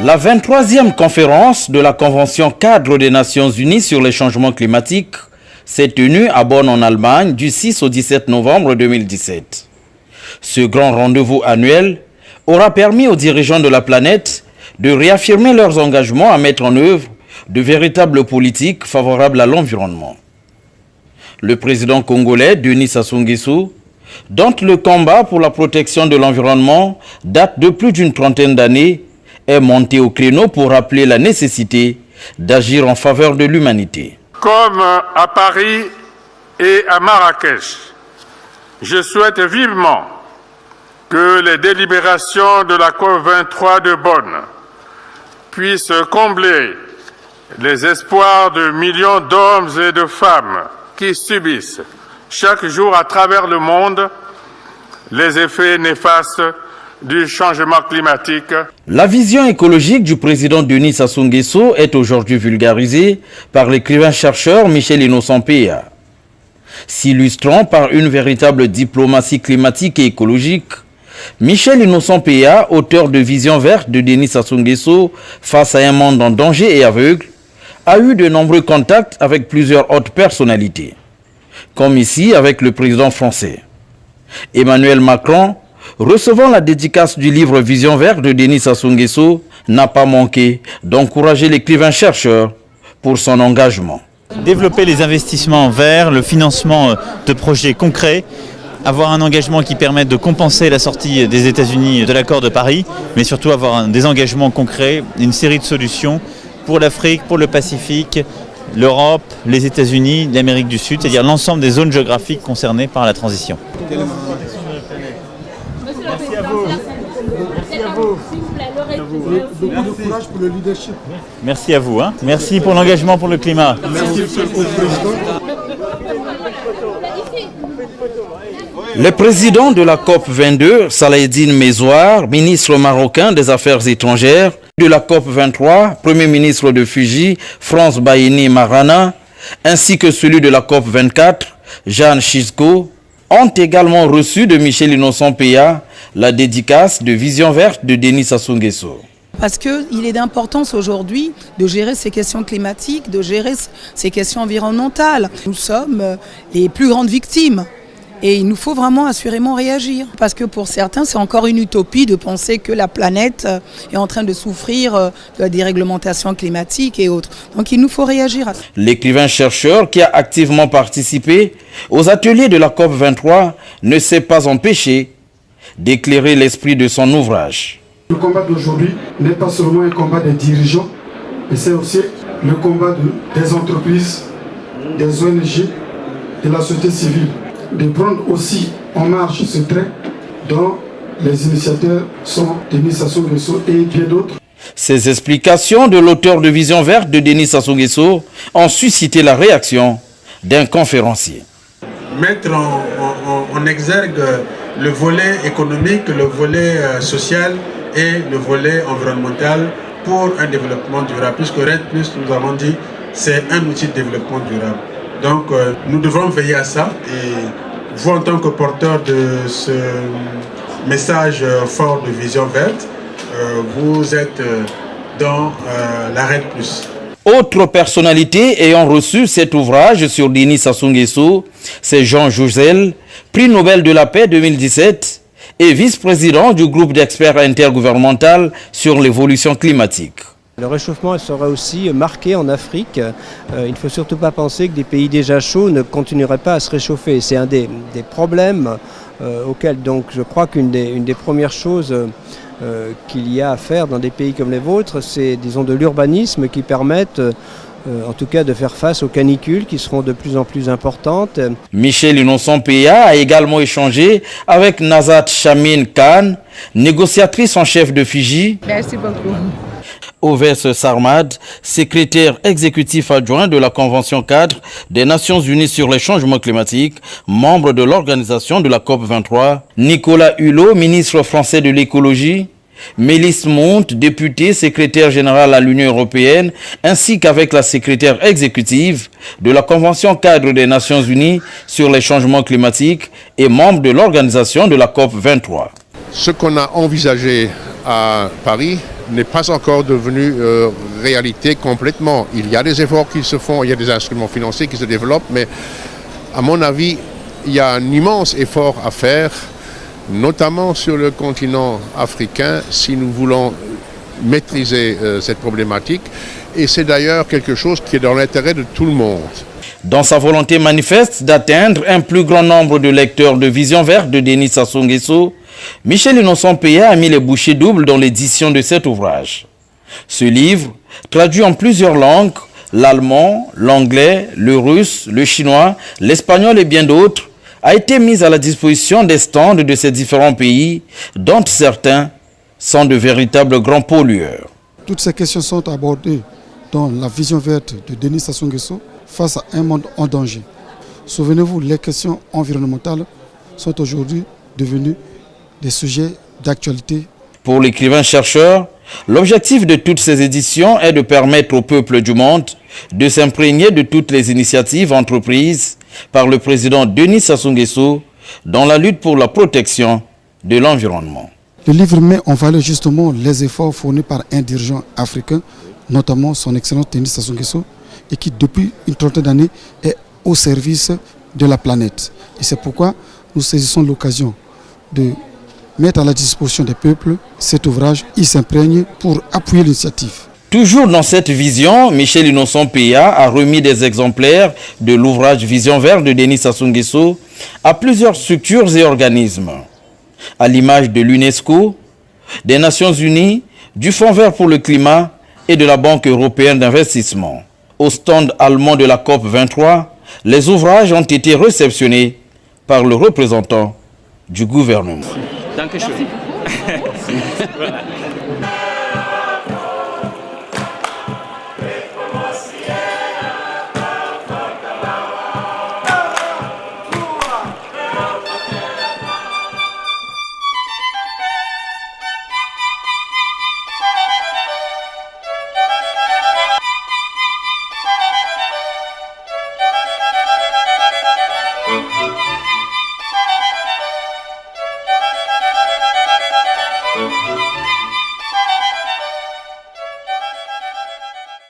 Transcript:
La 23e conférence de la Convention cadre des Nations Unies sur les changements climatiques s'est tenue à Bonn en Allemagne du 6 au 17 novembre 2017. Ce grand rendez-vous annuel aura permis aux dirigeants de la planète de réaffirmer leurs engagements à mettre en œuvre de véritables politiques favorables à l'environnement. Le président congolais Denis Sassou Nguesso, dont le combat pour la protection de l'environnement date de plus d'une trentaine d'années, est monté au créneau pour rappeler la nécessité d'agir en faveur de l'humanité. Comme à Paris et à Marrakech, je souhaite vivement que les délibérations de la COP23 de Bonn puissent combler les espoirs de millions d'hommes et de femmes qui subissent chaque jour à travers le monde les effets néfastes du changement climatique. La vision écologique du président Denis Sassou Nguesso est aujourd'hui vulgarisée par l'écrivain-chercheur Michel Innocent-Péa. S'illustrant par une véritable diplomatie climatique et écologique, Michel Innocent-Péa, auteur de Vision verte de Denis Sassou Nguesso face à un monde en danger et aveugle, a eu de nombreux contacts avec plusieurs hautes personnalités, comme ici avec le président français. Emmanuel Macron, recevant la dédicace du livre Vision verte de Denis Sassou Nguesso, n'a pas manqué d'encourager l'écrivain-chercheur pour son engagement. Développer les investissements verts, le financement de projets concrets, avoir un engagement qui permette de compenser la sortie des États-Unis de l'accord de Paris, mais surtout avoir des engagements concrets, une série de solutions pour l'Afrique, pour le Pacifique, l'Europe, les États-Unis, l'Amérique du Sud, c'est-à-dire l'ensemble des zones géographiques concernées par la transition. Merci à vous. Merci à vous. Beaucoup de courage pour le leadership. Merci à vous. Merci pour l'engagement pour le climat. Merci, Monsieur le Président. Le président de la COP22, Salah-Eddine Mezouar, ministre marocain des Affaires étrangères, de la COP23, Premier ministre de Fidji, France Baini Marana, ainsi que celui de la COP24, Jeanne Chisco, ont également reçu de Michel Innocent-Péa la dédicace de Vision verte de Denis Sassou Nguesso. Parce qu'il est d'importance aujourd'hui de gérer ces questions climatiques, de gérer ces questions environnementales. Nous sommes les plus grandes victimes. Et il nous faut vraiment assurément réagir. Parce que pour certains, c'est encore une utopie de penser que la planète est en train de souffrir de la déréglementation climatique et autres. Donc il nous faut réagir. L'écrivain-chercheur qui a activement participé aux ateliers de la COP23 ne s'est pas empêché d'éclairer l'esprit de son ouvrage. Le combat d'aujourd'hui n'est pas seulement un combat des dirigeants, mais c'est aussi le combat des entreprises, des ONG, de la société civile. De prendre aussi en marche ce trait dont les initiateurs sont Denis Sassou Nguesso et bien d'autres. Ces explications de l'auteur de Vision verte de Denis Sassou Nguesso ont suscité la réaction d'un conférencier. Mettre en exergue le volet économique, le volet social et le volet environnemental pour un développement durable. Puisque REDD+, nous avons dit, c'est un outil de développement durable. Donc nous devons veiller à ça et vous en tant que porteur de ce message fort de Vision verte, vous êtes dans la REDD+. Autre personnalité ayant reçu cet ouvrage sur Denis Sassou Nguesso, c'est Jean Jouzel, prix Nobel de la paix 2017 et vice-président du groupe d'experts intergouvernemental sur l'évolution climatique. Le réchauffement sera aussi marqué en Afrique. Il ne faut surtout pas penser que des pays déjà chauds ne continueraient pas à se réchauffer. C'est un des problèmes auxquels donc, je crois qu'une des premières choses qu'il y a à faire dans des pays comme les vôtres, c'est disons de l'urbanisme qui permettent en tout cas de faire face aux canicules qui seront de plus en plus importantes. Michel Innocent-Péa a également échangé avec Nazat Chamin Khan, négociatrice en chef de Fidji. Merci beaucoup. Ovais Sarmad, secrétaire exécutif adjoint de la Convention cadre des Nations Unies sur les changements climatiques, membre de l'organisation de la COP23, Nicolas Hulot, ministre français de l'écologie, Mélisse Monte, députée secrétaire générale à l'Union européenne, ainsi qu'avec la secrétaire exécutive de la Convention cadre des Nations Unies sur les changements climatiques et membre de l'organisation de la COP23. Ce qu'on a envisagé à Paris n'est pas encore devenu réalité complètement. Il y a des efforts qui se font, il y a des instruments financiers qui se développent, mais à mon avis, il y a un immense effort à faire, notamment sur le continent africain, si nous voulons maîtriser cette problématique. Et c'est d'ailleurs quelque chose qui est dans l'intérêt de tout le monde. Dans sa volonté manifeste d'atteindre un plus grand nombre de lecteurs de Vision Verte de Denis Sassou Nguesso, Michel Innocent Péa a mis les bouchées doubles dans l'édition de cet ouvrage. Ce livre, traduit en plusieurs langues, l'allemand, l'anglais, le russe, le chinois, l'espagnol et bien d'autres, a été mis à la disposition des stands de ces différents pays, dont certains sont de véritables grands pollueurs. Toutes ces questions sont abordées dans la Vision Verte de Denis Sassou Nguesso face à un monde en danger. Souvenez-vous, les questions environnementales sont aujourd'hui devenues des sujets d'actualité. Pour l'écrivain-chercheur, l'objectif de toutes ces éditions est de permettre au peuple du monde de s'imprégner de toutes les initiatives entreprises par le président Denis Sassou Nguesso dans la lutte pour la protection de l'environnement. Le livre met en valeur justement les efforts fournis par un dirigeant africain, notamment son excellence Denis Sassou Nguesso, et qui depuis une trentaine d'années est au service de la planète. Et c'est pourquoi nous saisissons l'occasion de mettre à la disposition des peuples cet ouvrage. Il s'imprègne pour appuyer l'initiative. Toujours dans cette vision, Michel Innocent Péa a remis des exemplaires de l'ouvrage Vision Verte de Denis Sassou Nguesso à plusieurs structures et organismes, à l'image de l'UNESCO, des Nations Unies, du Fonds vert pour le climat et de la Banque européenne d'investissement. Au stand allemand de la COP 23, les ouvrages ont été réceptionnés par le représentant du gouvernement. Dankeschön. Voilà.